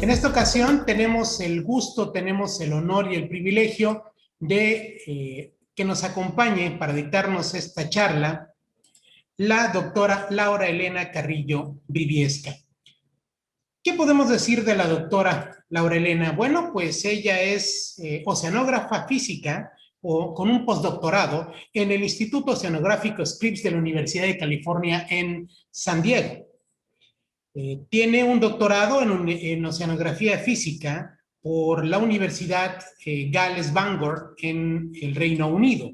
En esta ocasión tenemos el gusto, tenemos el honor y el privilegio de que nos acompañe para dictarnos esta charla la doctora Laura Elena Carrillo Briviesca. ¿Qué podemos decir de la doctora Laura Elena? Bueno, pues ella es oceanógrafa física con un postdoctorado en el Instituto Oceanográfico Scripps de la Universidad de California en San Diego. Tiene un doctorado en oceanografía física por la Universidad Gales Bangor en el Reino Unido.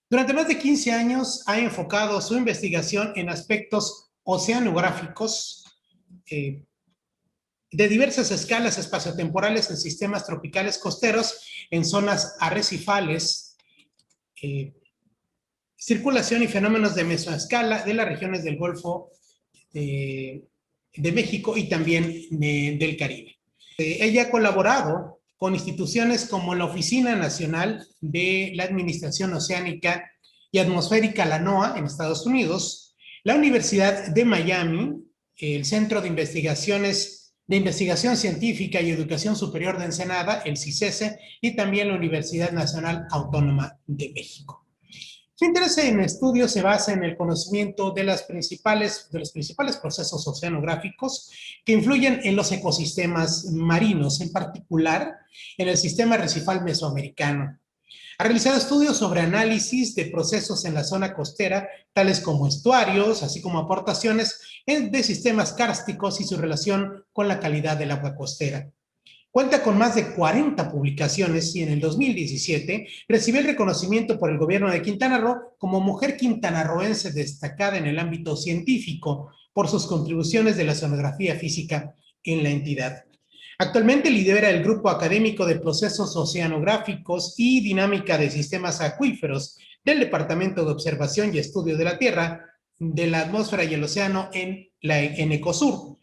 Durante más de 15 años ha enfocado su investigación en aspectos oceanográficos de diversas escalas espaciotemporales en sistemas tropicales costeros, en zonas arrecifales, circulación y fenómenos de mesoescala de las regiones del Golfo de México y también del Caribe. Ella ha colaborado con instituciones como la Oficina Nacional de la Administración Oceánica y Atmosférica, la NOAA, en Estados Unidos, la Universidad de Miami, el Centro de Investigación Científica y Educación Superior de Ensenada, el CICESE, y también la Universidad Nacional Autónoma de México. Su interés en estudio se basa en el conocimiento de los principales procesos oceanográficos que influyen en los ecosistemas marinos, en particular en el sistema arrecifal mesoamericano. Ha realizado estudios sobre análisis de procesos en la zona costera, tales como estuarios, así como aportaciones de sistemas kársticos y su relación con la calidad del agua costera. Cuenta con más de 40 publicaciones y en el 2017 recibió el reconocimiento por el gobierno de Quintana Roo como mujer quintanarroense destacada en el ámbito científico por sus contribuciones de la oceanografía física en la entidad. Actualmente lidera el grupo académico de procesos oceanográficos y dinámica de sistemas acuíferos del Departamento de Observación y Estudio de la Tierra, de la Atmósfera y el Océano en Ecosur.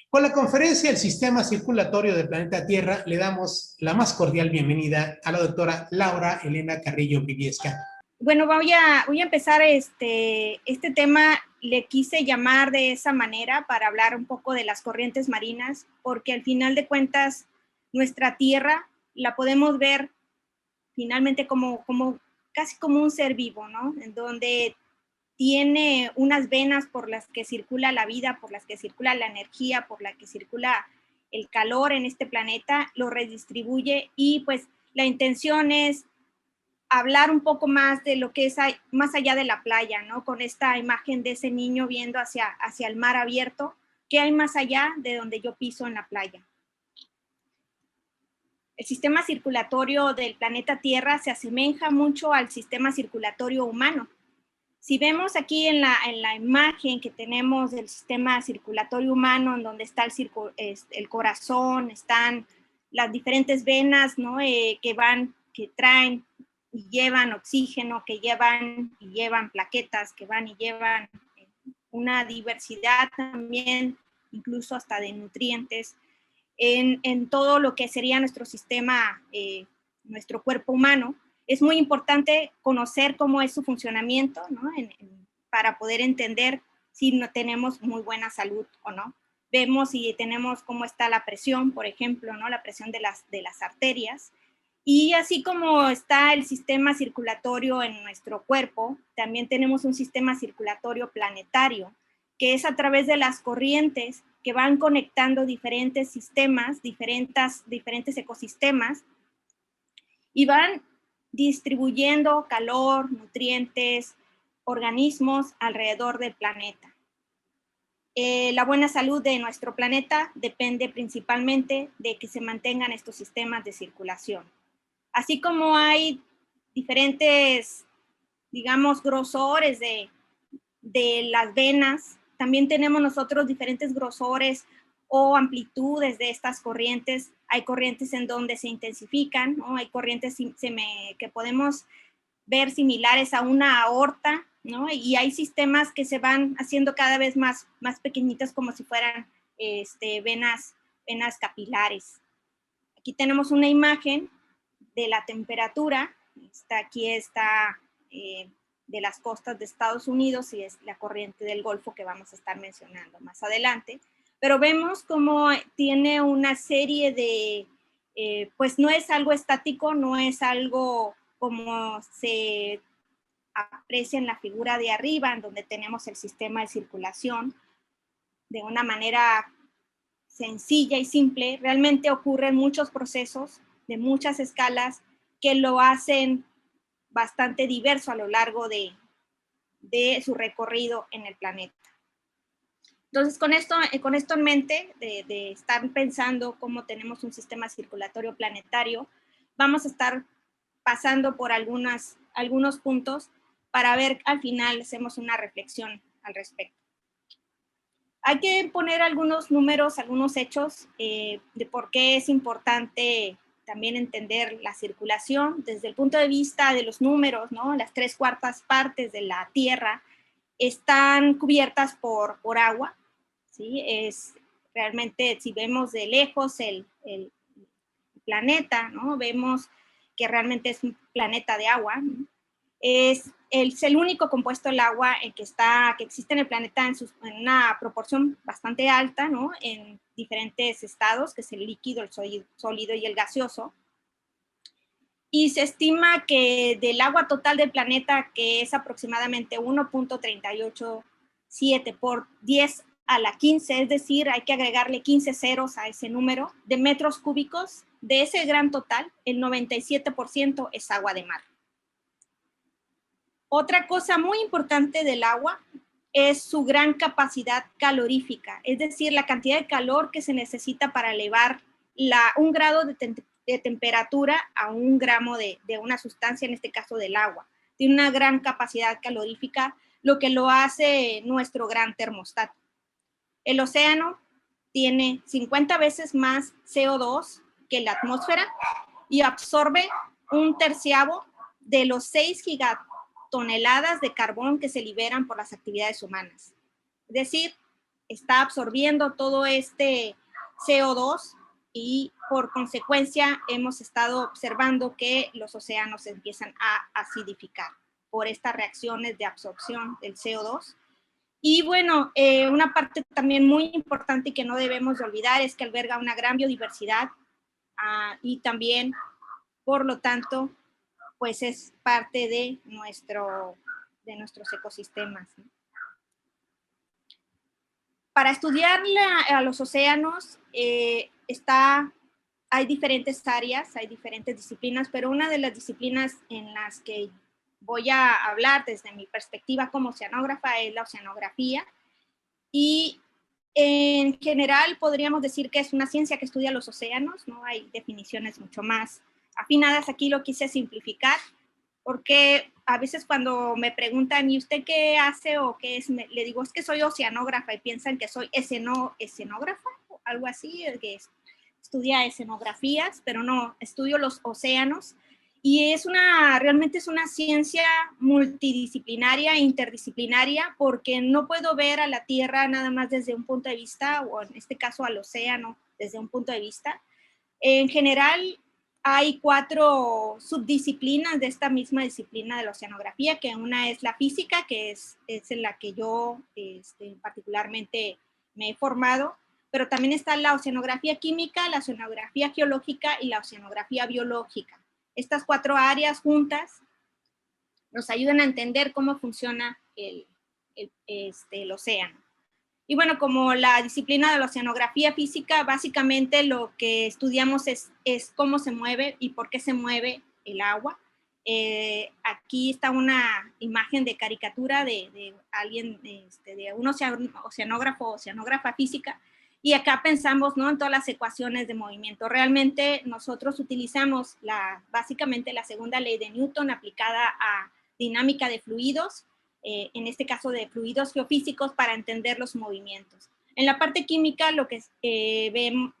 Con la conferencia El Sistema Circulatorio del Planeta Tierra, le damos la más cordial bienvenida a la doctora Laura Elena Carrillo Briviesca. Bueno, voy a empezar este tema, le quise llamar de esa manera para hablar un poco de las corrientes marinas, porque al final de cuentas nuestra Tierra la podemos ver finalmente como casi como un ser vivo, ¿no? En donde tiene unas venas por las que circula la vida, por las que circula la energía, por la que circula el calor en este planeta, lo redistribuye y pues la intención es hablar un poco más de lo que es más allá de la playa, ¿no? Con esta imagen de ese niño viendo hacia el mar abierto, ¿qué hay más allá de donde yo piso en la playa? El sistema circulatorio del planeta Tierra se asemeja mucho al sistema circulatorio humano. Si vemos aquí en la imagen que tenemos del sistema circulatorio humano, en donde está el corazón, están las diferentes venas, ¿no? que traen y llevan oxígeno, que llevan y llevan plaquetas, que van y llevan una diversidad también, incluso hasta de nutrientes, en todo lo que sería nuestro sistema, nuestro cuerpo humano. Es muy importante conocer cómo es su funcionamiento, ¿no? Para poder entender si no tenemos muy buena salud o no. Vemos si tenemos cómo está la presión, por ejemplo, ¿no? La presión de las arterias. Y así como está el sistema circulatorio en nuestro cuerpo, también tenemos un sistema circulatorio planetario, que es a través de las corrientes que van conectando diferentes sistemas, diferentes ecosistemas, y van distribuyendo calor, nutrientes, organismos alrededor del planeta. La buena salud de nuestro planeta depende principalmente de que se mantengan estos sistemas de circulación. Así como hay diferentes, digamos, grosores de las venas, también tenemos nosotros diferentes grosores o amplitudes de estas corrientes. Hay corrientes en donde se intensifican, ¿no? Hay corrientes que podemos ver similares a una aorta, ¿no? Y hay sistemas que se van haciendo cada vez más pequeñitas, como si fueran venas capilares. Aquí tenemos una imagen de la temperatura. Aquí está de las costas de Estados Unidos y es la corriente del Golfo que vamos a estar mencionando más adelante. pero vemos cómo tiene una serie de, pues no es algo estático, no es algo como se aprecia en la figura de arriba, en donde tenemos el sistema de circulación, de una manera sencilla y simple. Realmente ocurren muchos procesos de muchas escalas que lo hacen bastante diverso a lo largo de su recorrido en el planeta. Entonces, con esto en mente, de estar pensando cómo tenemos un sistema circulatorio planetario, vamos a estar pasando por algunos puntos para ver al final, hacemos una reflexión al respecto. Hay que poner algunos números, algunos hechos de por qué es importante también entender la circulación desde el punto de vista de los números, ¿no? Las 3/4 partes de la Tierra están cubiertas por agua, ¿sí? Es realmente, si vemos de lejos el planeta, ¿no? Vemos que realmente es un planeta de agua, ¿no? Es el único compuesto del agua que existe en el planeta en una proporción bastante alta, ¿no? En diferentes estados, que es el líquido, el sólido y el gaseoso. Y se estima que del agua total del planeta, que es aproximadamente 1.387 por 10 a la 15, es decir, hay que agregarle 15 ceros a ese número de metros cúbicos, de ese gran total, el 97% es agua de mar. Otra cosa muy importante del agua es su gran capacidad calorífica, es decir, la cantidad de calor que se necesita para elevar un grado de temperatura a 1 gramo de una sustancia, en este caso del agua. Tiene una gran capacidad calorífica, lo que lo hace nuestro gran termostato. El océano tiene 50 veces más CO2 que la atmósfera y absorbe 1/3 de los 6 gigatoneladas de carbón que se liberan por las actividades humanas. Es decir, está absorbiendo todo este CO2 y por consecuencia hemos estado observando que los océanos empiezan a acidificar por estas reacciones de absorción del CO2. Y bueno, una parte también muy importante y que no debemos de olvidar es que alberga una gran biodiversidad y también, por lo tanto, pues es parte de nuestros ecosistemas, ¿no? Para estudiar a los océanos hay diferentes áreas, hay diferentes disciplinas, pero una de las disciplinas en las que voy a hablar desde mi perspectiva como oceanógrafa es la oceanografía. Y en general podríamos decir que es una ciencia que estudia los océanos, ¿no? Hay definiciones mucho más afinadas. Aquí lo quise simplificar, porque a veces cuando me preguntan, ¿y usted qué hace o qué es? Le digo, es que soy oceanógrafa y piensan que soy escenógrafa o algo así, que estudia escenografías, pero no, estudio los océanos. Y realmente es una ciencia multidisciplinaria e interdisciplinaria, porque no puedo ver a la Tierra nada más desde un punto de vista, o en este caso al océano desde un punto de vista. En general, hay 4 subdisciplinas de esta misma disciplina de la oceanografía, que una es la física, que es en la que yo particularmente me he formado, pero también está la oceanografía química, la oceanografía geológica y la oceanografía biológica. Estas 4 áreas juntas nos ayudan a entender cómo funciona el océano. Y bueno, como la disciplina de la oceanografía física, básicamente lo que estudiamos es cómo se mueve y por qué se mueve el agua. Aquí está una imagen de caricatura de alguien, de un oceanógrafo o oceanógrafa física, y acá pensamos, ¿no?, en todas las ecuaciones de movimiento. Realmente nosotros utilizamos básicamente la segunda ley de Newton aplicada a dinámica de fluidos, en este caso de fluidos geofísicos, para entender los movimientos. En la parte química, lo que ven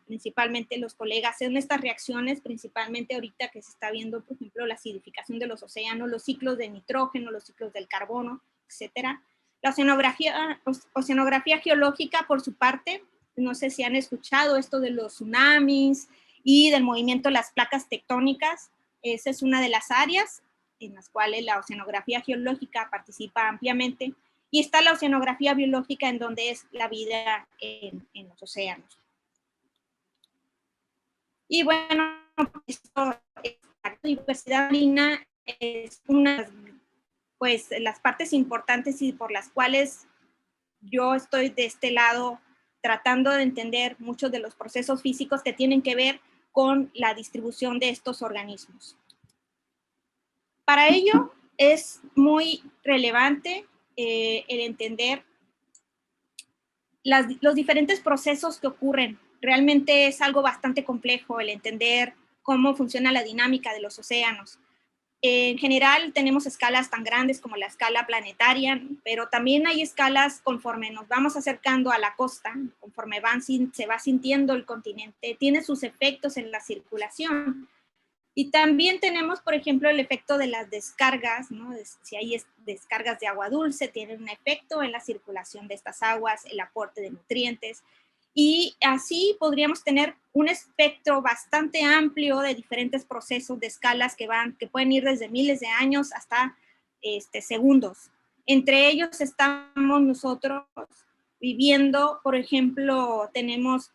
principalmente los colegas son estas reacciones, principalmente ahorita que se está viendo, por ejemplo, la acidificación de los océanos, los ciclos de nitrógeno, los ciclos del carbono, etcétera. La oceanografía geológica, por su parte, no sé si han escuchado esto de los tsunamis y del movimiento de las placas tectónicas. Esa es una de las áreas en las cuales la oceanografía geológica participa ampliamente. Y está la oceanografía biológica, en donde es la vida en los océanos. Y bueno, la diversidad marina es una, pues, las partes importantes y por las cuales yo estoy de este lado tratando de entender muchos de los procesos físicos que tienen que ver con la distribución de estos organismos. Para ello es muy relevante el entender los diferentes procesos que ocurren. Realmente es algo bastante complejo el entender cómo funciona la dinámica de los océanos. En general tenemos escalas tan grandes como la escala planetaria, pero también hay escalas conforme nos vamos acercando a la costa, conforme se va sintiendo el continente, tiene sus efectos en la circulación. Y también tenemos, por ejemplo, el efecto de las descargas, ¿no? Si hay descargas de agua dulce, tienen un efecto en la circulación de estas aguas, el aporte de nutrientes. Y así podríamos tener un espectro bastante amplio de diferentes procesos de escalas que pueden ir desde miles de años hasta segundos. Entre ellos estamos nosotros viviendo, por ejemplo, tenemos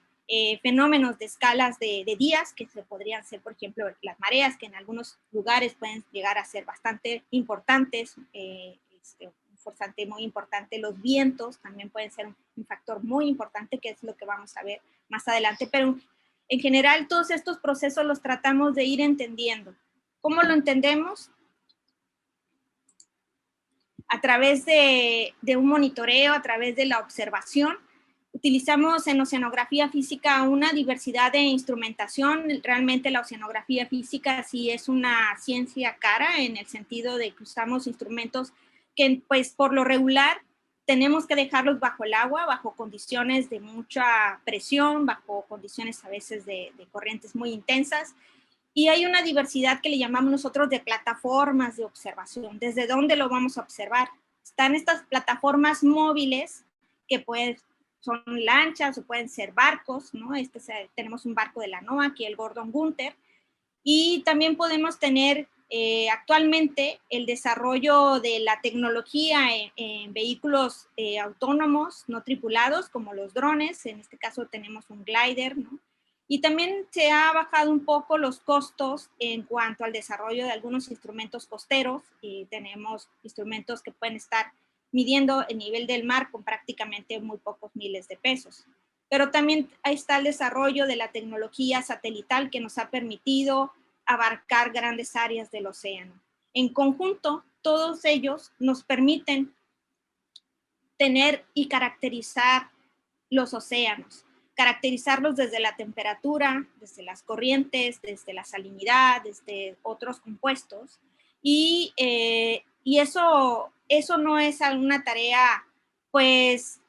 fenómenos de escalas de días, que se podrían ser, por ejemplo, las mareas, que en algunos lugares pueden llegar a ser bastante importantes, un forzante muy importante. Los vientos también pueden ser un factor muy importante, que es lo que vamos a ver más adelante, pero en general todos estos procesos los tratamos de ir entendiendo. ¿Cómo lo entendemos? A través de un monitoreo, a través de la observación. Utilizamos en oceanografía física una diversidad de instrumentación. Realmente la oceanografía física sí es una ciencia cara, en el sentido de que usamos instrumentos que, pues, por lo regular tenemos que dejarlos bajo el agua, bajo condiciones de mucha presión, bajo condiciones a veces de corrientes muy intensas. Y hay una diversidad que le llamamos nosotros de plataformas de observación. ¿Desde dónde lo vamos a observar? Están estas plataformas móviles que son lanchas o pueden ser barcos, ¿no? Tenemos un barco de la NOAA, aquí el Gordon Gunther, y también podemos tener actualmente el desarrollo de la tecnología en vehículos autónomos no tripulados, como los drones. En este caso tenemos un glider, ¿no? Y también se ha bajado un poco los costos en cuanto al desarrollo de algunos instrumentos costeros, y tenemos instrumentos que pueden estar midiendo el nivel del mar con prácticamente muy pocos miles de pesos. Pero también ahí está el desarrollo de la tecnología satelital, que nos ha permitido abarcar grandes áreas del océano. En conjunto, todos ellos nos permiten tener y caracterizar los océanos, caracterizarlos desde la temperatura, desde las corrientes, desde la salinidad, desde otros compuestos. Y eso no es alguna tarea, pues,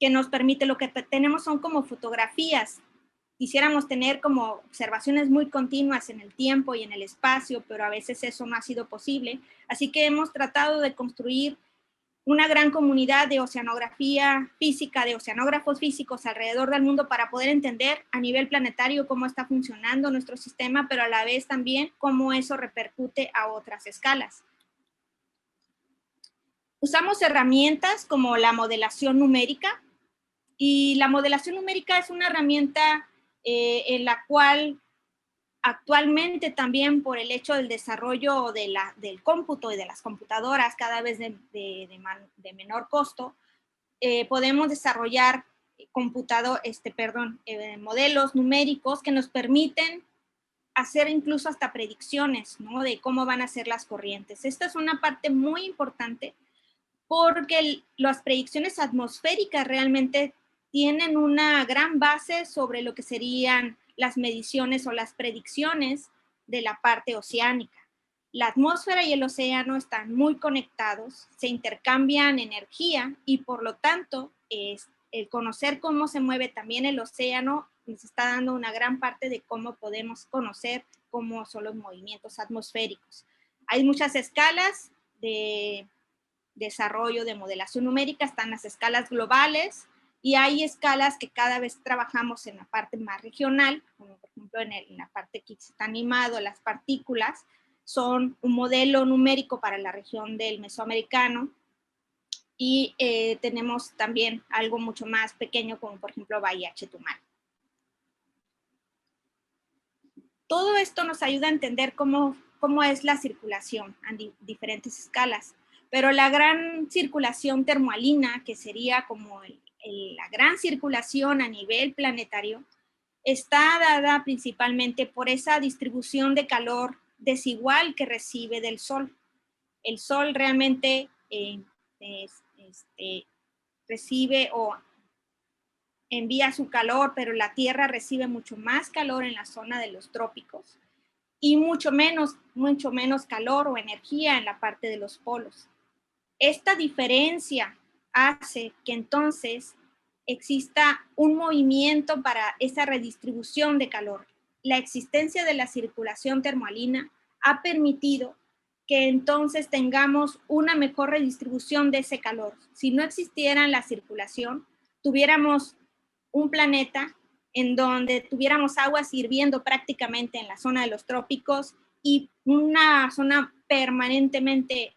que nos permite. Lo que tenemos son como fotografías. Quisiéramos tener como observaciones muy continuas en el tiempo y en el espacio, pero a veces eso no ha sido posible. Así que hemos tratado de construir una gran comunidad de oceanografía física, de oceanógrafos físicos alrededor del mundo, para poder entender a nivel planetario cómo está funcionando nuestro sistema, pero a la vez también cómo eso repercute a otras escalas. Usamos herramientas como la modelación numérica, y la modelación numérica es una herramienta en la cual actualmente, también por el hecho del desarrollo del cómputo y de las computadoras cada vez de menor costo, podemos desarrollar modelos numéricos que nos permiten hacer incluso hasta predicciones, ¿no?, de cómo van a ser las corrientes. Esta es una parte muy importante, porque las predicciones atmosféricas realmente tienen una gran base sobre lo que serían las mediciones o las predicciones de la parte oceánica. La atmósfera y el océano están muy conectados, se intercambian energía, y por lo tanto el conocer cómo se mueve también el océano nos está dando una gran parte de cómo podemos conocer cómo son los movimientos atmosféricos. Hay muchas escalas de desarrollo de modelación numérica, están las escalas globales, y hay escalas que cada vez trabajamos en la parte más regional, como por ejemplo en la parte que está animado, las partículas son un modelo numérico para la región del Mesoamericano, y tenemos también algo mucho más pequeño como por ejemplo Bahía Chetumal. Todo esto nos ayuda a entender cómo es la circulación a diferentes escalas, pero la gran circulación termoalina, que sería como la gran circulación a nivel planetario, está dada principalmente por esa distribución de calor desigual que recibe del Sol. El Sol realmente recibe o envía su calor, pero la Tierra recibe mucho más calor en la zona de los trópicos y mucho menos calor o energía en la parte de los polos. Esta diferencia hace que entonces exista un movimiento para esa redistribución de calor. La existencia de la circulación termoalina ha permitido que entonces tengamos una mejor redistribución de ese calor. Si no existiera la circulación, tuviéramos un planeta en donde tuviéramos aguas hirviendo prácticamente en la zona de los trópicos y una zona permanentemente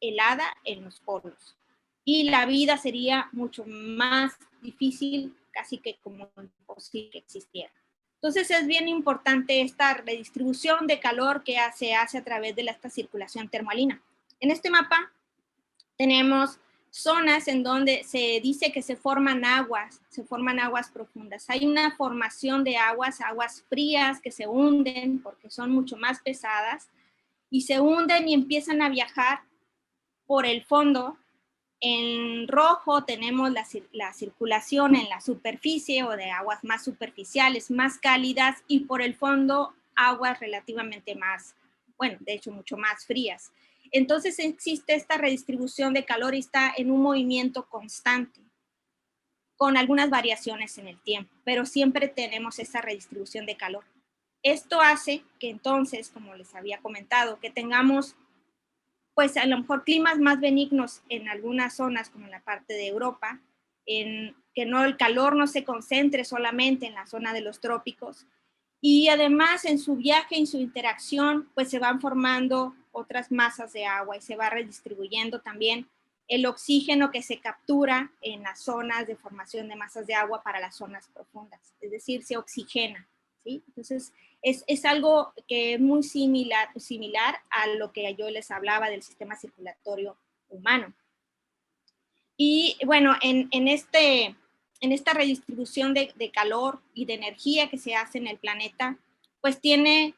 helada en los polos. Y la vida sería mucho más difícil, casi que como imposible que existiera. Entonces es bien importante esta redistribución de calor que se hace a través de esta circulación termoalina. En este mapa tenemos zonas en donde se dice que se forman aguas profundas. Hay una formación de aguas frías que se hunden porque son mucho más pesadas y se hunden y empiezan a viajar por el fondo. En rojo tenemos la circulación en la superficie o de aguas más superficiales, más cálidas, y por el fondo aguas relativamente más, bueno, de hecho mucho más frías. Entonces existe esta redistribución de calor y está en un movimiento constante, con algunas variaciones en el tiempo, pero siempre tenemos esa redistribución de calor. Esto hace que entonces, como les había comentado, que tengamos pues a lo mejor climas más benignos en algunas zonas, como en la parte de Europa, en que no, el calor no se concentre solamente en la zona de los trópicos. Y además en su viaje, en su interacción, pues se van formando otras masas de agua y se va redistribuyendo también el oxígeno que se captura en las zonas de formación de masas de agua para las zonas profundas. Es decir, se oxigena, ¿sí? Entonces, es algo que es muy similar a lo que yo les hablaba del sistema circulatorio humano. Y bueno, en esta redistribución de calor y de energía que se hace en el planeta, pues tiene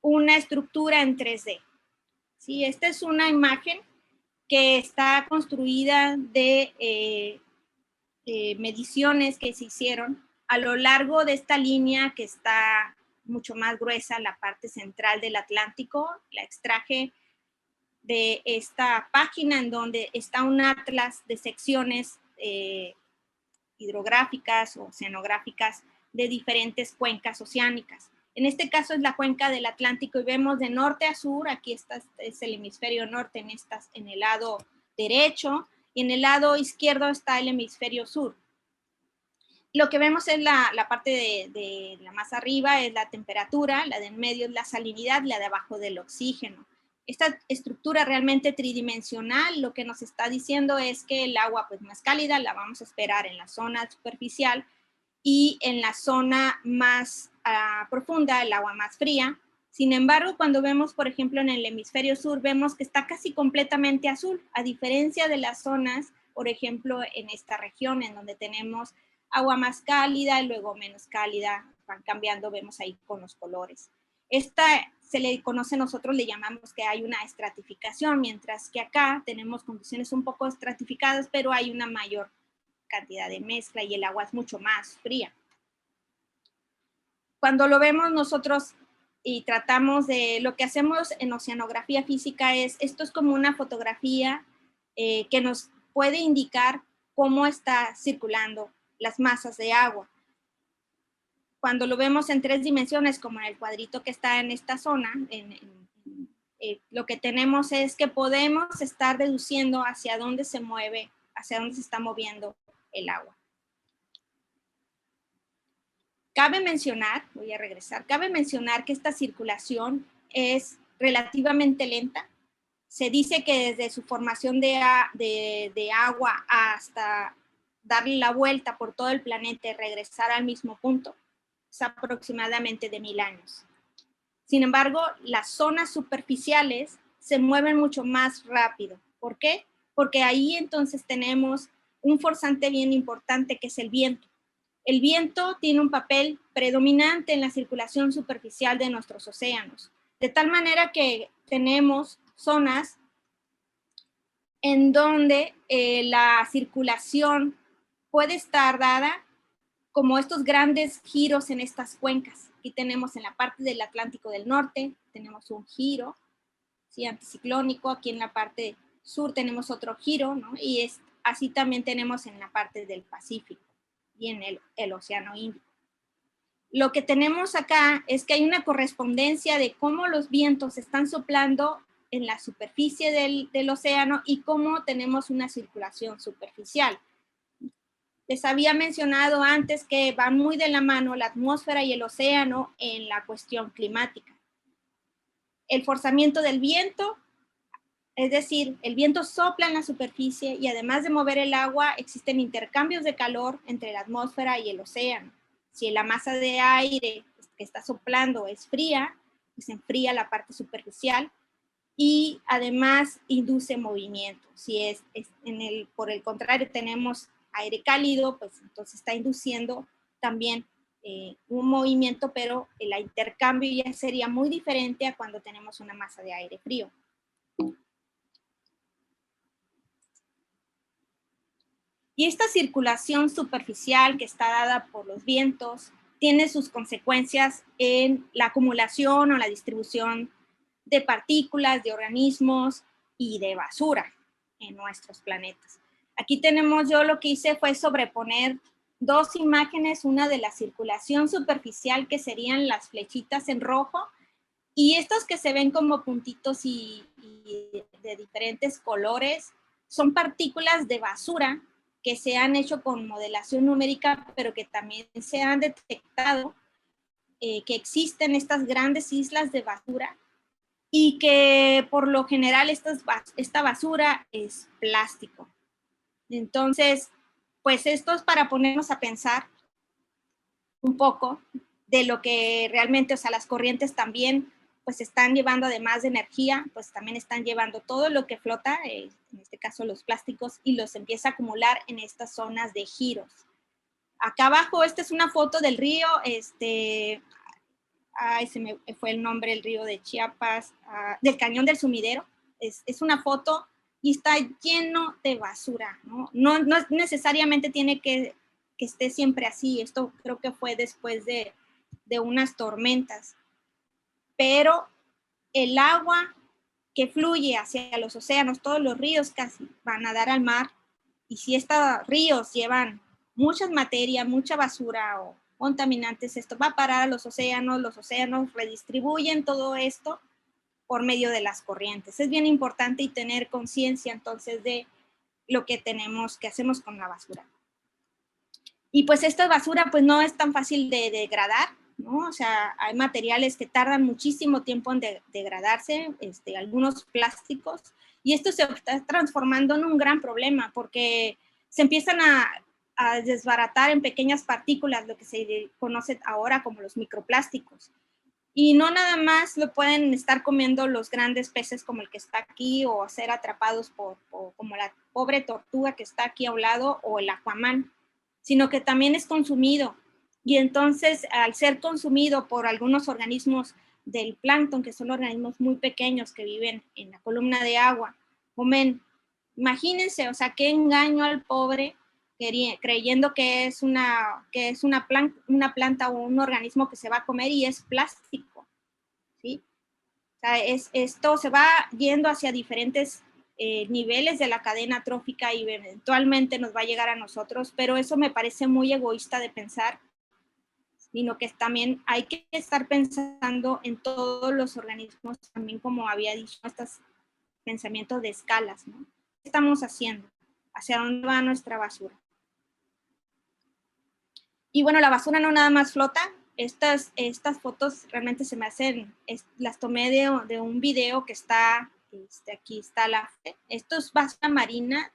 una estructura en 3D. ¿Sí? Esta es una imagen que está construida de mediciones que se hicieron a lo largo de esta línea que está mucho más gruesa, la parte central del Atlántico. La extraje de esta página en donde está un atlas de secciones hidrográficas o oceanográficas de diferentes cuencas oceánicas. En este caso es la cuenca del Atlántico y vemos de norte a sur, aquí es el hemisferio norte en el lado derecho, y en el lado izquierdo está el hemisferio sur. Lo que vemos es la parte de la más arriba es la temperatura, la de en medio es la salinidad, la de abajo del oxígeno. Esta estructura realmente tridimensional lo que nos está diciendo es que el agua pues más cálida la vamos a esperar en la zona superficial y en la zona más profunda el agua más fría. Sin embargo, cuando vemos, por ejemplo, en el hemisferio sur, vemos que está casi completamente azul, a diferencia de las zonas, por ejemplo, en esta región en donde tenemos agua más cálida y luego menos cálida, van cambiando, vemos ahí con los colores. Esta se le conoce, nosotros le llamamos que hay una estratificación, mientras que acá tenemos condiciones un poco estratificadas, pero hay una mayor cantidad de mezcla y el agua es mucho más fría. Cuando lo vemos nosotros y tratamos de, lo que hacemos en oceanografía física es, esto es como una fotografía que nos puede indicar cómo está circulando las masas de agua. Cuando lo vemos en 3 dimensiones, como en el cuadrito que está en esta zona, lo que tenemos es que podemos estar deduciendo hacia dónde se mueve, hacia dónde se está moviendo el agua. Cabe mencionar, voy a regresar, cabe mencionar que esta circulación es relativamente lenta. Se dice que desde su formación de agua hasta darle la vuelta por todo el planeta y regresar al mismo punto, es aproximadamente de 1000 años. Sin embargo, las zonas superficiales se mueven mucho más rápido. ¿Por qué? Porque ahí entonces tenemos un forzante bien importante que es el viento. El viento tiene un papel predominante en la circulación superficial de nuestros océanos, de tal manera que tenemos zonas en donde la circulación puede estar dada como estos grandes giros en estas cuencas. Aquí tenemos en la parte del Atlántico del Norte, tenemos un giro, ¿sí?, anticiclónico. Aquí en la parte sur tenemos otro giro, ¿no? Y así también tenemos en la parte del Pacífico y en el Océano Índico. Lo que tenemos acá es que hay una correspondencia de cómo los vientos están soplando en la superficie del océano y cómo tenemos una circulación superficial. Les había mencionado antes que van muy de la mano la atmósfera y el océano en la cuestión climática. El forzamiento del viento, es decir, el viento sopla en la superficie y además de mover el agua, existen intercambios de calor entre la atmósfera y el océano. Si la masa de aire que está soplando es fría, pues enfría la parte superficial y además induce movimiento. Si por el contrario tenemos aire cálido, pues entonces está induciendo también un movimiento, pero el intercambio ya sería muy diferente a cuando tenemos una masa de aire frío. Y esta circulación superficial que está dada por los vientos tiene sus consecuencias en la acumulación o la distribución de partículas, de organismos y de basura en nuestros planetas. Aquí tenemos, yo lo que hice fue sobreponer dos imágenes, una de la circulación superficial, que serían las flechitas en rojo, y estos que se ven como puntitos y de diferentes colores, son partículas de basura que se han hecho con modelación numérica, pero que también se han detectado que existen estas grandes islas de basura y que por lo general esta basura es plástico. Entonces, pues esto es para ponernos a pensar un poco de lo que realmente, o sea, las corrientes también pues están llevando, además de energía, pues también están llevando todo lo que flota, en este caso los plásticos, y los empieza a acumular en estas zonas de giros. Acá abajo, esta es una foto del río, ay, se me fue el nombre, el río de Chiapas, del Cañón del Sumidero. Es una foto y está lleno de basura, ¿no? No necesariamente tiene que esté siempre así. Esto creo que fue después de unas tormentas. Pero el agua que fluye hacia los océanos, todos los ríos casi van a dar al mar, y si estos ríos llevan mucha materia, mucha basura o contaminantes, esto va a parar a los océanos redistribuyen todo esto por medio de las corrientes. Es bien importante y tener conciencia entonces de lo que hacemos con la basura. Y pues esta basura pues no es tan fácil de degradar, ¿no? O sea, hay materiales que tardan muchísimo tiempo en degradarse, algunos plásticos, y esto se está transformando en un gran problema porque se empiezan a desbaratar en pequeñas partículas, lo que se conoce ahora como los microplásticos. Y no nada más lo pueden estar comiendo los grandes peces como el que está aquí, o ser atrapados como la pobre tortuga que está aquí a un lado, o el aquamán, sino que también es consumido. Y entonces, al ser consumido por algunos organismos del plancton, que son organismos muy pequeños que viven en la columna de agua, comen, imagínense, o sea, qué engaño al pobre, creyendo que es una planta o un organismo que se va a comer, y es plástico, ¿sí? O sea, esto se va yendo hacia diferentes niveles de la cadena trófica y eventualmente nos va a llegar a nosotros, pero eso me parece muy egoísta de pensar, sino que también hay que estar pensando en todos los organismos, también como había dicho, estos pensamientos de escalas, ¿no? ¿Qué estamos haciendo? ¿Hacia dónde va nuestra basura? Y bueno, la basura no nada más flota. Estas fotos realmente se me hacen, las tomé de un video que está aquí está esto es basura marina,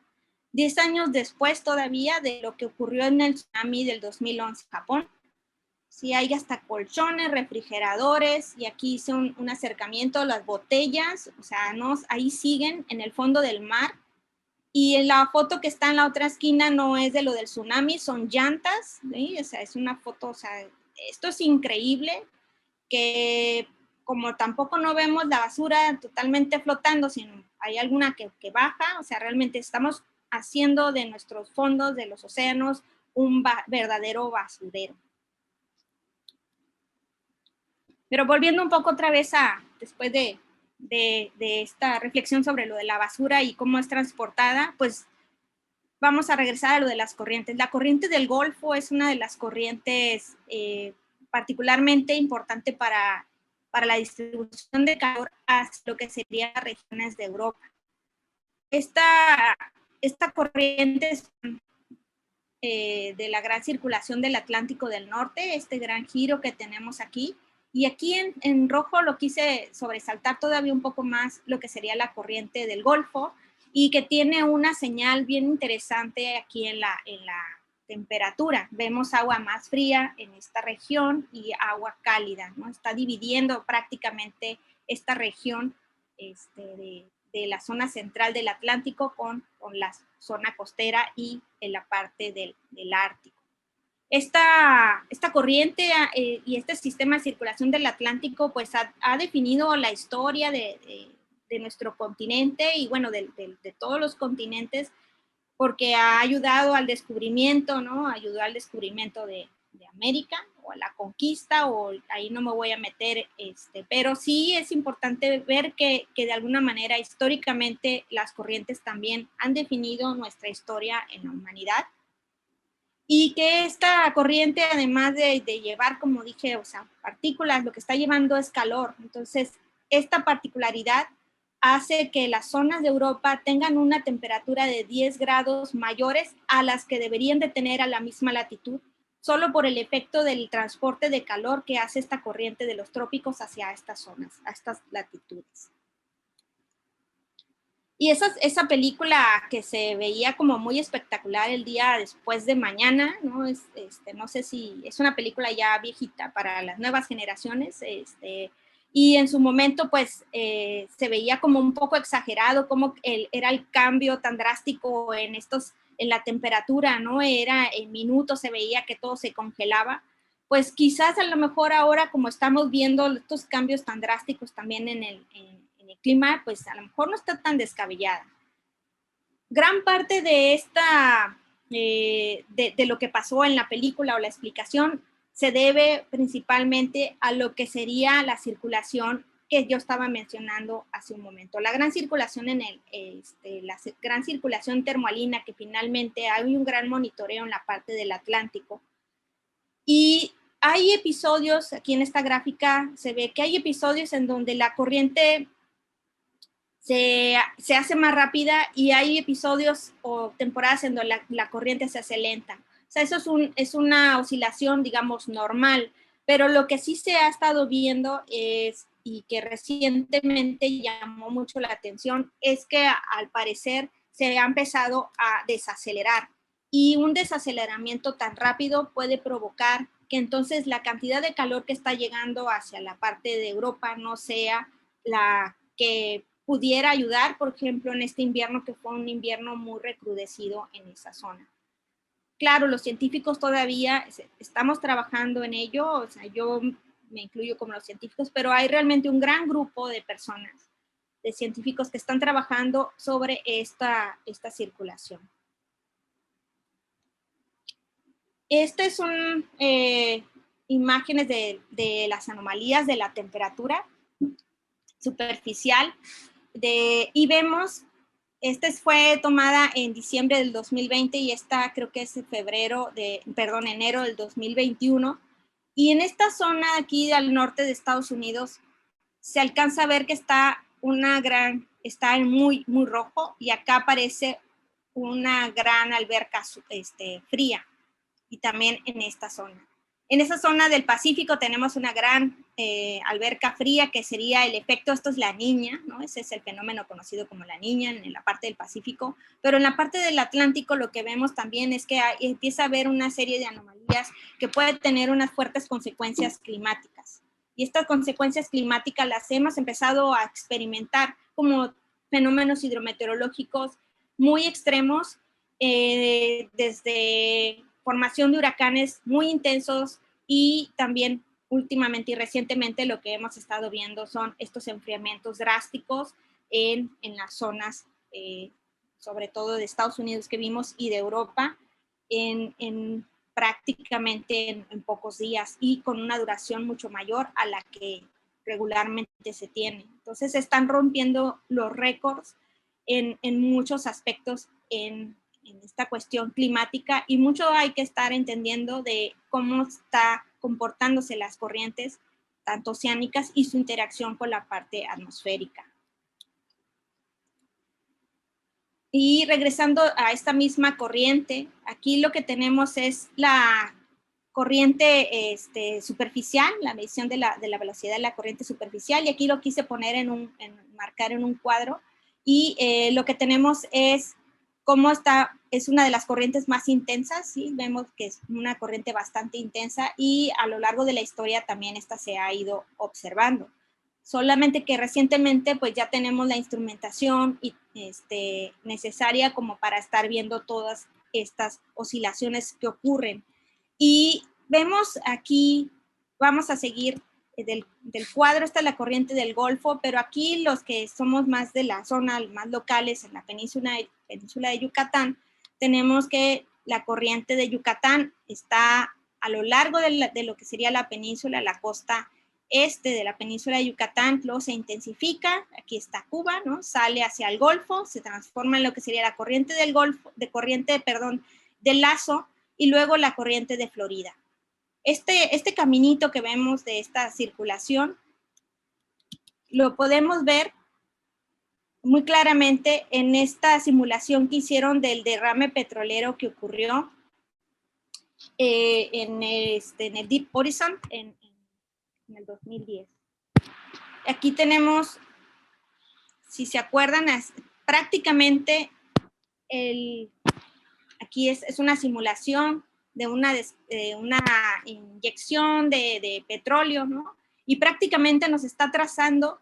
10 años después todavía de lo que ocurrió en el tsunami del 2011 en Japón. Sí, hay hasta colchones, refrigeradores, y aquí hice un acercamiento a las botellas, o sea, ahí siguen en el fondo del mar. Y en la foto que está en la otra esquina no es de lo del tsunami, son llantas, ¿sí? O sea, es una foto, o sea, esto es increíble, que como tampoco no vemos la basura totalmente flotando, sino hay alguna que baja, o sea, realmente estamos haciendo de nuestros fondos, de los océanos, un verdadero basurero. Pero volviendo un poco otra vez después de esta reflexión sobre lo de la basura y cómo es transportada, pues vamos a regresar a lo de las corrientes. La corriente del Golfo es una de las corrientes particularmente importante para la distribución de calor hacia lo que serían las regiones de Europa. Esta corriente es de la gran circulación del Atlántico del Norte, este gran giro que tenemos aquí. Y aquí en rojo lo quise sobresaltar todavía un poco más lo que sería la corriente del Golfo, y que tiene una señal bien interesante aquí en la temperatura. Vemos agua más fría en esta región y agua cálida, ¿no? Está dividiendo prácticamente esta región de la zona central del Atlántico con la zona costera y en la parte del Ártico. Esta corriente y este sistema de circulación del Atlántico pues ha definido la historia de nuestro continente y bueno, de todos los continentes, porque ha ayudado al descubrimiento, ¿no? Ayudó al descubrimiento de América o a la conquista, o ahí no me voy a meter, pero sí es importante ver que de alguna manera históricamente las corrientes también han definido nuestra historia en la humanidad. Y que esta corriente, además de llevar, como dije, o sea, partículas, lo que está llevando es calor. Entonces, esta particularidad hace que las zonas de Europa tengan una temperatura de 10 grados mayores a las que deberían de tener a la misma latitud, solo por el efecto del transporte de calor que hace esta corriente de los trópicos hacia estas zonas, a estas latitudes. Y esa película que se veía como muy espectacular el día después de mañana, ¿no? No sé si es una película ya viejita para las nuevas generaciones, y en su momento pues se veía como un poco exagerado, como era el cambio tan drástico en la temperatura, ¿no? Era en minutos, se veía que todo se congelaba. Pues quizás a lo mejor ahora, como estamos viendo estos cambios tan drásticos también en el clima, pues a lo mejor no está tan descabellada. Gran parte de de lo que pasó en la película o la explicación se debe principalmente a lo que sería la circulación que yo estaba mencionando hace un momento. La gran circulación la gran circulación termoalina, que finalmente hay un gran monitoreo en la parte del Atlántico. Y hay episodios, aquí en esta gráfica se ve que hay episodios en donde la corriente se hace más rápida, y hay episodios o temporadas en donde la corriente se hace lenta. O sea, eso es una oscilación, digamos, normal, pero lo que sí se ha estado viendo y que recientemente llamó mucho la atención, es que al parecer se ha empezado a desacelerar, y un desaceleramiento tan rápido puede provocar que entonces la cantidad de calor que está llegando hacia la parte de Europa no sea la que pudiera ayudar, por ejemplo, en este invierno, que fue un invierno muy recrudecido en esa zona. Claro, los científicos todavía estamos trabajando en ello, o sea, yo me incluyo como los científicos, pero hay realmente un gran grupo de personas, de científicos que están trabajando sobre esta circulación. Estas son imágenes de las anomalías de la temperatura superficial. Y vemos, esta fue tomada en diciembre del 2020 y esta creo que es enero del 2021. Y en esta zona aquí al norte de Estados Unidos se alcanza a ver que está muy, muy rojo, y acá aparece una gran alberca fría, y también en esta zona. En esa zona del Pacífico tenemos una gran alberca fría, que sería el efecto, esto es la niña, ¿no? Ese es el fenómeno conocido como la niña en la parte del Pacífico, pero en la parte del Atlántico lo que vemos también es que empieza a haber una serie de anomalías que pueden tener unas fuertes consecuencias climáticas. Y estas consecuencias climáticas las hemos empezado a experimentar como fenómenos hidrometeorológicos muy extremos, desde formación de huracanes muy intensos y también últimamente y recientemente lo que hemos estado viendo son estos enfriamientos drásticos en las zonas, sobre todo de Estados Unidos que vimos y de Europa, prácticamente en pocos días y con una duración mucho mayor a la que regularmente se tiene. Entonces se están rompiendo los récords en muchos aspectos en esta cuestión climática y mucho hay que estar entendiendo de cómo está comportándose las corrientes, tanto oceánicas y su interacción con la parte atmosférica. Y regresando a esta misma corriente, aquí lo que tenemos es la corriente superficial, la medición de la velocidad de la corriente superficial, y aquí lo quise poner marcar en un cuadro, y lo que tenemos es cómo es una de las corrientes más intensas, ¿sí? Vemos que es una corriente bastante intensa y a lo largo de la historia también esta se ha ido observando. Solamente que recientemente pues ya tenemos la instrumentación necesaria como para estar viendo todas estas oscilaciones que ocurren. Y vemos aquí, vamos a seguir del cuadro, esta es la corriente del Golfo, pero aquí los que somos más de la zona, más locales en la península de Yucatán, tenemos que la corriente de Yucatán está a lo largo de lo que sería la península, la costa este de la península de Yucatán, luego se intensifica, aquí está Cuba, ¿no? Sale hacia el Golfo, se transforma en lo que sería la corriente del Golfo, del Lazo, y luego la corriente de Florida. Este caminito que vemos de esta circulación lo podemos ver muy claramente en esta simulación que hicieron del derrame petrolero que ocurrió en el Deep Horizon en el 2010. Aquí tenemos, si se acuerdan, prácticamente aquí es una simulación de una inyección de petróleo, ¿no? Y prácticamente nos está trazando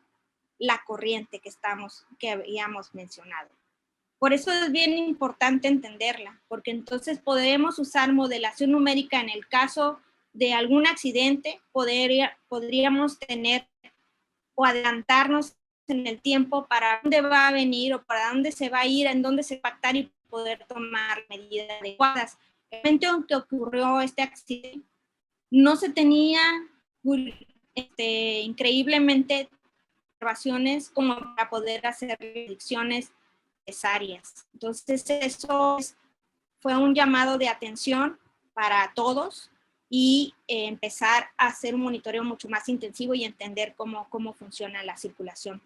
la corriente que habíamos mencionado. Por eso es bien importante entenderla, porque entonces podemos usar modelación numérica en el caso de algún accidente, podríamos tener o adelantarnos en el tiempo para dónde va a venir o para dónde se va a ir, en dónde se va a pactar y poder tomar medidas adecuadas. El momento en que ocurrió este accidente, no se tenía increíblemente observaciones como para poder hacer predicciones necesarias. Entonces, eso fue un llamado de atención para todos y empezar a hacer un monitoreo mucho más intensivo y entender cómo funciona la circulación.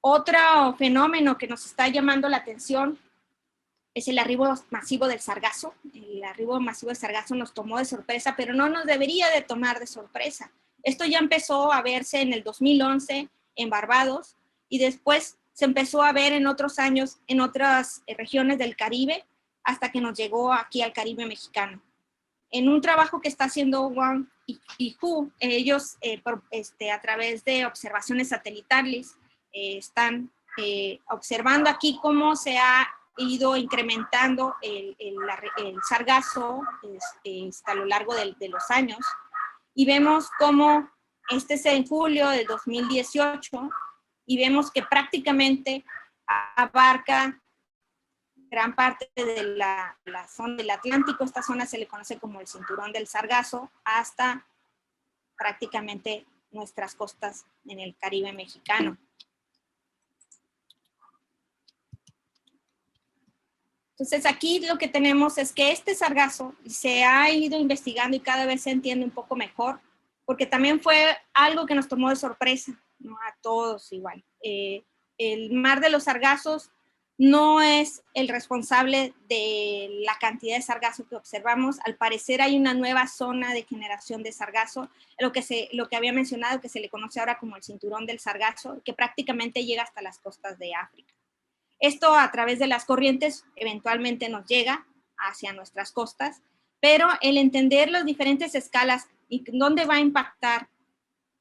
Otro fenómeno que nos está llamando la atención es el arribo masivo del sargazo. El arribo masivo del sargazo nos tomó de sorpresa, pero no nos debería de tomar de sorpresa. Esto ya empezó a verse en el 2011 en Barbados y después se empezó a ver en otros años en otras regiones del Caribe hasta que nos llegó aquí al Caribe mexicano. En un trabajo que está haciendo Wang y Hu, ellos a través de observaciones satelitales están observando aquí cómo se ha ido incrementando el sargazo a lo largo de los años. Y vemos cómo este es en julio del 2018 y vemos que prácticamente abarca gran parte de la zona del Atlántico. Esta zona se le conoce como el cinturón del sargazo hasta prácticamente nuestras costas en el Caribe mexicano. Entonces aquí lo que tenemos es que este sargazo se ha ido investigando y cada vez se entiende un poco mejor, porque también fue algo que nos tomó de sorpresa, ¿no? A todos igual. El mar de los sargazos no es el responsable de la cantidad de sargazo que observamos. Al parecer hay una nueva zona de generación de sargazo, lo que había mencionado, que se le conoce ahora como el cinturón del sargazo, que prácticamente llega hasta las costas de África. Esto a través de las corrientes eventualmente nos llega hacia nuestras costas, pero el entender las diferentes escalas y dónde va a impactar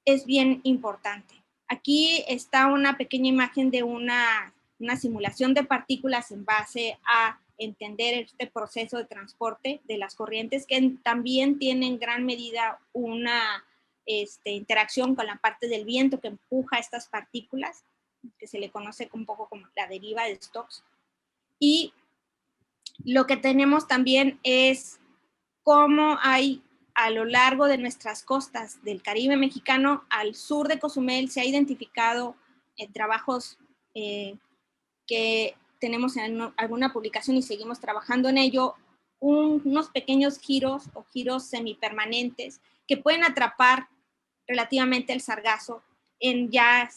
es bien importante. Aquí está una pequeña imagen de una simulación de partículas en base a entender este proceso de transporte de las corrientes, que también tienen en gran medida una interacción con la parte del viento que empuja estas partículas, que se le conoce un poco como la deriva de Stokes. Y lo que tenemos también es cómo hay a lo largo de nuestras costas del Caribe mexicano al sur de Cozumel se ha identificado trabajos que tenemos en alguna publicación y seguimos trabajando en ello, unos pequeños giros o giros semipermanentes que pueden atrapar relativamente el sargazo en ya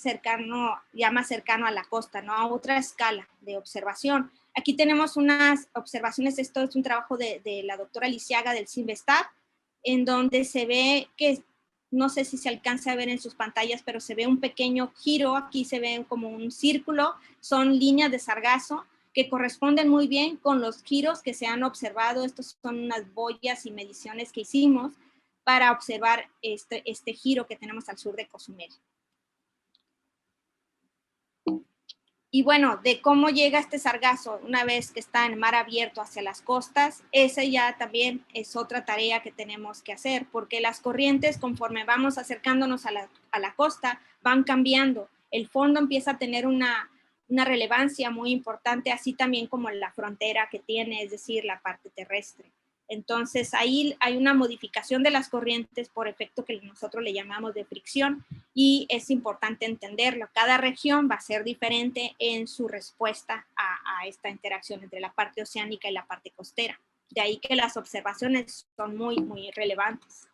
más cercano a la costa, ¿no? A otra escala de observación. Aquí tenemos unas observaciones, esto es un trabajo de la doctora Lisiaga del CINVESTAB, en donde se ve que, no sé si se alcanza a ver en sus pantallas, pero se ve un pequeño giro, aquí se ve como un círculo, son líneas de sargazo que corresponden muy bien con los giros que se han observado. Estos son unas boyas y mediciones que hicimos para observar este giro que tenemos al sur de Cozumel. Y bueno, de cómo llega este sargazo una vez que está en mar abierto hacia las costas, esa ya también es otra tarea que tenemos que hacer, porque las corrientes, conforme vamos acercándonos a la costa, van cambiando. El fondo empieza a tener una relevancia muy importante, así también como la frontera que tiene, es decir, la parte terrestre. Entonces, ahí hay una modificación de las corrientes por efecto que nosotros le llamamos de fricción y es importante entenderlo. Cada región va a ser diferente en su respuesta a esta interacción entre la parte oceánica y la parte costera. De ahí que las observaciones son muy, muy relevantes.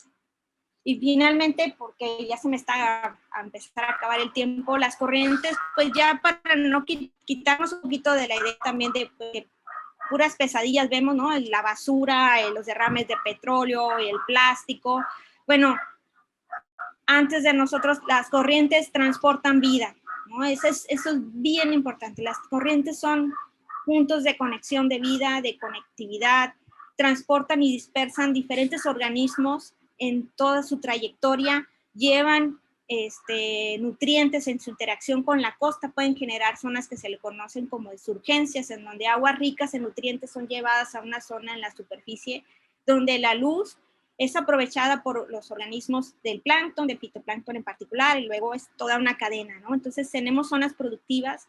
Y finalmente, porque ya se me está a empezar a acabar el tiempo, las corrientes, pues ya para no quitarnos un poquito de la idea también de puras pesadillas vemos, ¿no? La basura, los derrames de petróleo, el plástico. Bueno, antes de nosotros, las corrientes transportan vida, ¿no? Eso es bien importante. Las corrientes son puntos de conexión de vida, de conectividad, transportan y dispersan diferentes organismos en toda su trayectoria, llevan nutrientes en su interacción con la costa, pueden generar zonas que se le conocen como de surgencias, en donde aguas ricas en nutrientes son llevadas a una zona en la superficie donde la luz es aprovechada por los organismos del plancton, del fitoplancton en particular, y luego es toda una cadena, ¿no? Entonces tenemos zonas productivas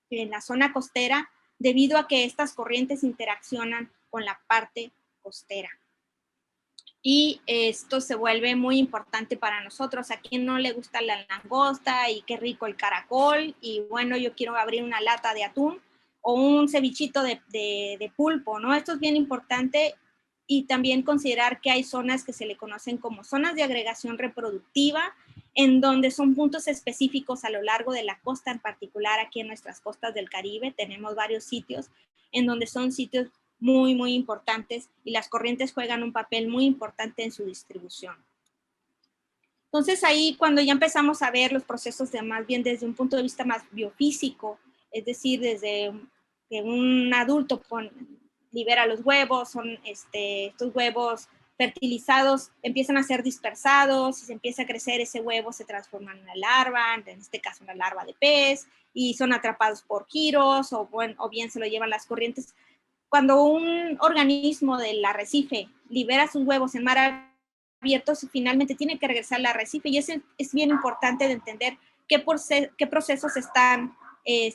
en la zona costera debido a que estas corrientes interaccionan con la parte costera. Y esto se vuelve muy importante para nosotros. A quien no le gusta la langosta y qué rico el caracol, y bueno, yo quiero abrir una lata de atún o un cevichito de pulpo, ¿no? Esto es bien importante. Y también considerar que hay zonas que se le conocen como zonas de agregación reproductiva, en donde son puntos específicos a lo largo de la costa, en particular aquí en nuestras costas del Caribe, tenemos varios sitios en donde son sitios muy, muy importantes y las corrientes juegan un papel muy importante en su distribución. Entonces ahí cuando ya empezamos a ver los procesos más bien desde un punto de vista más biofísico, es decir, desde que un adulto libera los huevos, estos huevos fertilizados empiezan a ser dispersados, y se empieza a crecer ese huevo, se transforma en una larva, en este caso una larva de pez, y son atrapados por giros o bien se lo llevan las corrientes. Cuando un organismo del arrecife libera sus huevos en mar abierto, finalmente tiene que regresar al arrecife, y eso es bien importante de entender qué procesos están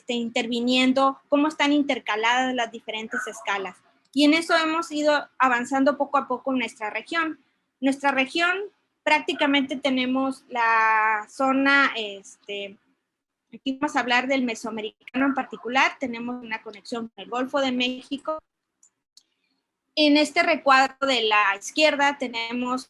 interviniendo, cómo están intercaladas las diferentes escalas. Y en eso hemos ido avanzando poco a poco en nuestra región. Nuestra región prácticamente tenemos la zona, aquí vamos a hablar del mesoamericano en particular, tenemos una conexión con el Golfo de México. En este recuadro de la izquierda tenemos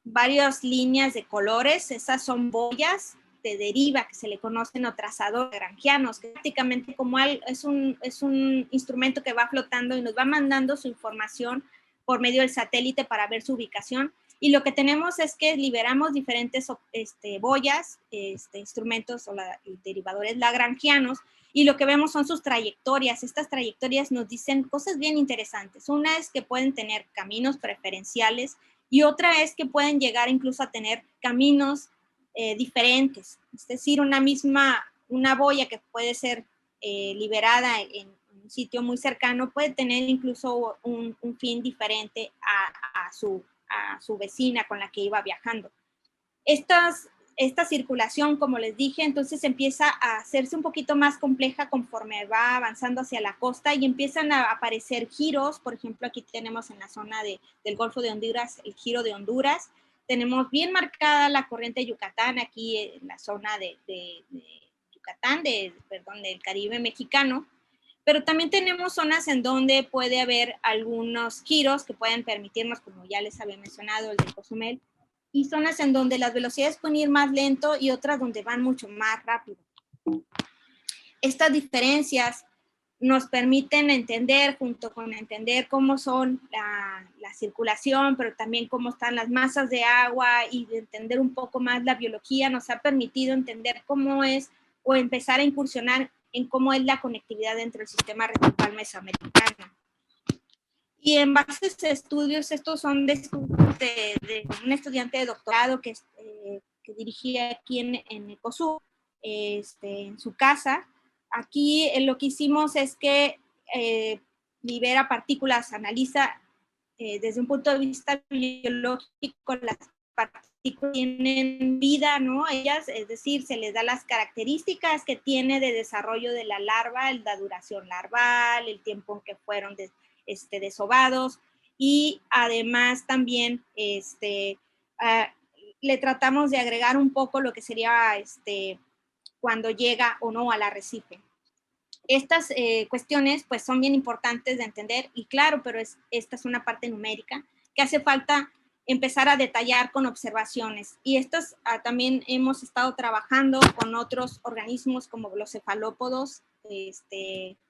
varias líneas de colores, esas son boyas de deriva, que se le conocen o trazadores lagrangianos, que prácticamente como es un instrumento que va flotando y nos va mandando su información por medio del satélite para ver su ubicación. Y lo que tenemos es que liberamos diferentes boyas, instrumentos o derivadores lagrangianos, y lo que vemos son sus trayectorias. Estas trayectorias nos dicen cosas bien interesantes. Una es que pueden tener caminos preferenciales y otra es que pueden llegar incluso a tener caminos diferentes. Es decir, una boya que puede ser liberada en un sitio muy cercano puede tener incluso un fin diferente a su vecina con la que iba viajando. Esta circulación, como les dije, entonces empieza a hacerse un poquito más compleja conforme va avanzando hacia la costa y empiezan a aparecer giros. Por ejemplo, aquí tenemos en la zona del Golfo de Honduras, el giro de Honduras. Tenemos bien marcada la corriente de Yucatán, aquí en la zona de Yucatán, del Caribe mexicano. Pero también tenemos zonas en donde puede haber algunos giros que pueden permitirnos, como ya les había mencionado, el de Cozumel, y zonas en donde las velocidades pueden ir más lento y otras donde van mucho más rápido. Estas diferencias nos permiten entender, junto con entender cómo son la circulación, pero también cómo están las masas de agua y de entender un poco más la biología, nos ha permitido entender cómo es o empezar a incursionar en cómo es la conectividad dentro del sistema residual mesoamericano. Y en base a estos estudios, estos son de estudios de un estudiante de doctorado que dirigía aquí en Ecosur, en su casa. Aquí lo que hicimos es que libera partículas, analiza desde un punto de vista biológico las partículas tienen vida, ¿no? Ellas, es decir, se les da las características que tiene de desarrollo de la larva, la duración larval, el tiempo en que fueron desovados, y además también le tratamos de agregar un poco lo que sería cuando llega o no al arrecife. Estas cuestiones pues son bien importantes de entender y claro, pero esta es una parte numérica que hace falta empezar a detallar con observaciones. Y estas también hemos estado trabajando con otros organismos como los cefalópodos,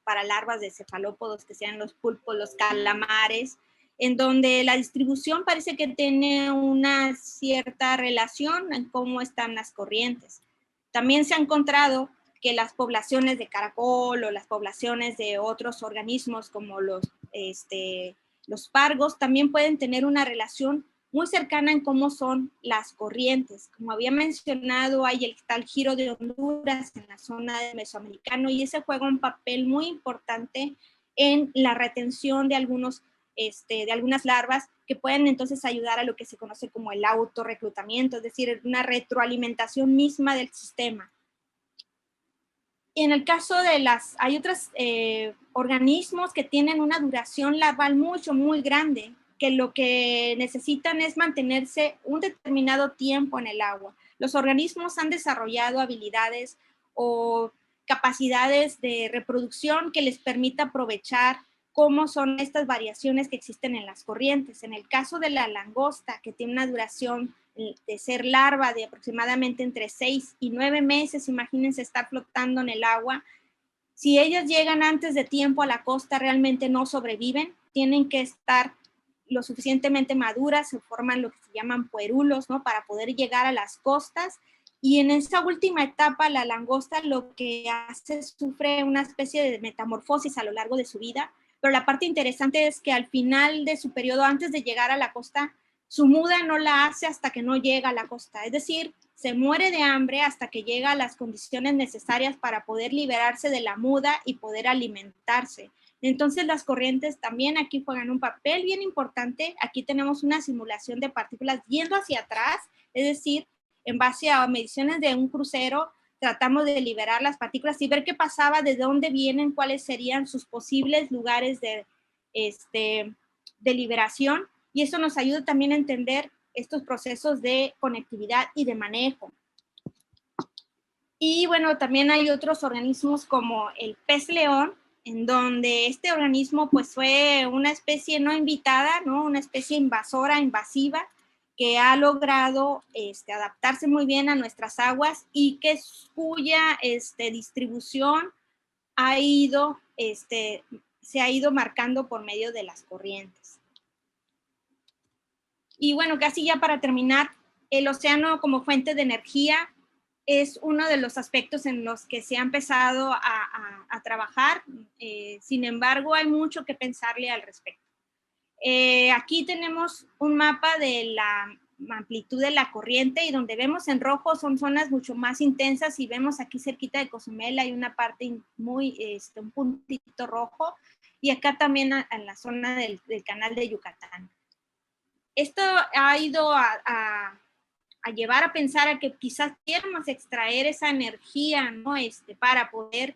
para larvas de cefalópodos que sean los pulpos, los calamares, en donde la distribución parece que tiene una cierta relación en cómo están las corrientes. También se ha encontrado que las poblaciones de caracol o las poblaciones de otros organismos como los pargos también pueden tener una relación muy cercana en cómo son las corrientes. Como había mencionado, hay el tal giro de Honduras en la zona del Mesoamericano y ese juega un papel muy importante en la retención de algunas larvas que pueden entonces ayudar a lo que se conoce como el autorreclutamiento, es decir, una retroalimentación misma del sistema. Y en el caso de hay otros organismos que tienen una duración larval muy grande, que lo que necesitan es mantenerse un determinado tiempo en el agua. Los organismos han desarrollado habilidades o capacidades de reproducción que les permita aprovechar cómo son estas variaciones que existen en las corrientes. En el caso de la langosta, que tiene una duración de ser larva de aproximadamente entre 6 y 9 meses, imagínense estar flotando en el agua. Si ellas llegan antes de tiempo a la costa, realmente no sobreviven, tienen que estar lo suficientemente maduras, se forman lo que se llaman puerulos, ¿no? Para poder llegar a las costas. Y en esa última etapa, la langosta lo que hace, sufre una especie de metamorfosis a lo largo de su vida, pero la parte interesante es que al final de su periodo, antes de llegar a la costa, su muda no la hace hasta que no llega a la costa, es decir, se muere de hambre hasta que llega a las condiciones necesarias para poder liberarse de la muda y poder alimentarse. Entonces las corrientes también aquí juegan un papel bien importante. Aquí tenemos una simulación de partículas yendo hacia atrás, es decir, en base a mediciones de un crucero, tratamos de liberar las partículas y ver qué pasaba, de dónde vienen, cuáles serían sus posibles lugares de liberación. Y eso nos ayuda también a entender estos procesos de conectividad y de manejo. Y bueno, también hay otros organismos como el pez león, en donde este organismo pues fue una especie no invitada, ¿no? Una especie invasora, invasiva, que ha logrado adaptarse muy bien a nuestras aguas y cuya distribución se ha ido marcando por medio de las corrientes. Y bueno, casi ya para terminar, el océano como fuente de energía es uno de los aspectos en los que se ha empezado a trabajar. Sin embargo, hay mucho que pensarle al respecto. Aquí tenemos un mapa de la amplitud de la corriente y donde vemos en rojo son zonas mucho más intensas y vemos aquí cerquita de Cozumel hay una parte muy, un puntito rojo y acá también en la zona del canal de Yucatán. Esto ha ido a llevar a pensar a que quizás queramos extraer esa energía, ¿no? Para poder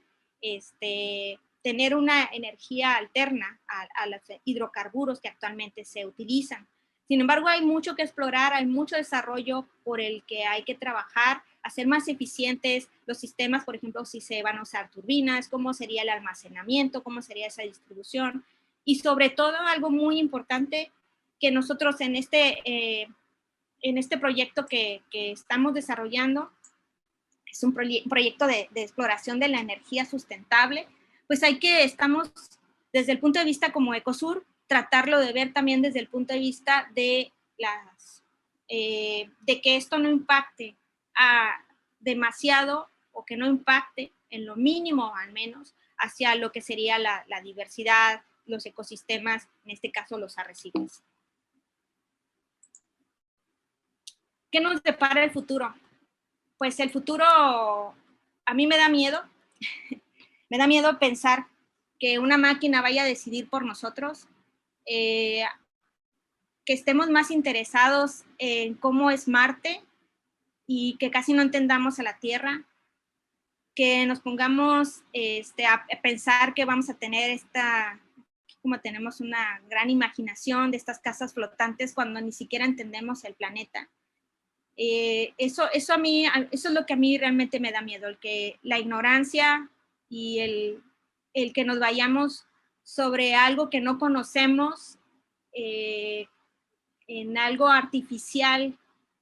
tener una energía alterna a los hidrocarburos que actualmente se utilizan. Sin embargo, hay mucho que explorar, hay mucho desarrollo por el que hay que trabajar, hacer más eficientes los sistemas, por ejemplo, si se van a usar turbinas, cómo sería el almacenamiento, cómo sería esa distribución. Y sobre todo, algo muy importante que nosotros en este proyecto que estamos desarrollando, es un proyecto de exploración de la energía sustentable, pues estamos desde el punto de vista como Ecosur, tratarlo de ver también desde el punto de vista de que esto no impacte demasiado o que no impacte en lo mínimo al menos hacia lo que sería la diversidad, los ecosistemas, en este caso los arrecifes. ¿Qué nos depara el futuro? Pues el futuro a mí me da miedo. Me da miedo pensar que una máquina vaya a decidir por nosotros, que estemos más interesados en cómo es Marte y que casi no entendamos a la Tierra, que nos pongamos a pensar que vamos a tener como tenemos una gran imaginación de estas casas flotantes cuando ni siquiera entendemos el planeta. Eso es lo que a mí realmente me da miedo, la ignorancia y el que nos vayamos sobre algo que no conocemos, en algo artificial.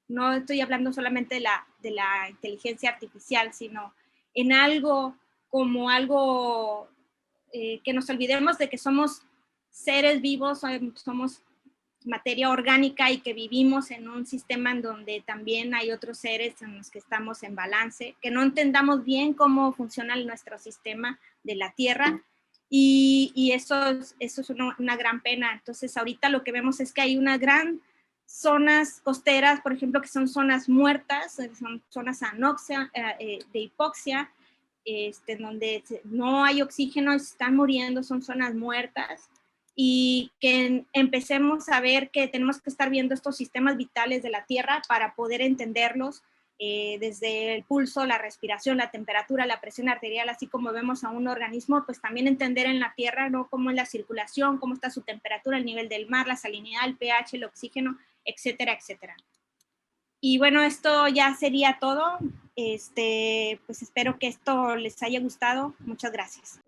No estoy hablando solamente de la inteligencia artificial, sino en algo como algo que nos olvidemos de que somos seres vivos, somos materia orgánica y que vivimos en un sistema en donde también hay otros seres en los que estamos en balance, que no entendamos bien cómo funciona nuestro sistema de la Tierra y eso es una gran pena. Entonces ahorita lo que vemos es que hay unas gran zonas costeras, por ejemplo, que son zonas muertas, son zonas anoxia, de hipoxia, donde no hay oxígeno, están muriendo, son zonas muertas. Y que empecemos a ver que tenemos que estar viendo estos sistemas vitales de la Tierra para poder entenderlos desde el pulso, la respiración, la temperatura, la presión arterial, así como vemos a un organismo, pues también entender en la Tierra, ¿no? Cómo es la circulación, cómo está su temperatura, el nivel del mar, la salinidad, el pH, el oxígeno, etcétera, etcétera. Y bueno, esto ya sería todo. Pues espero que esto les haya gustado. Muchas gracias.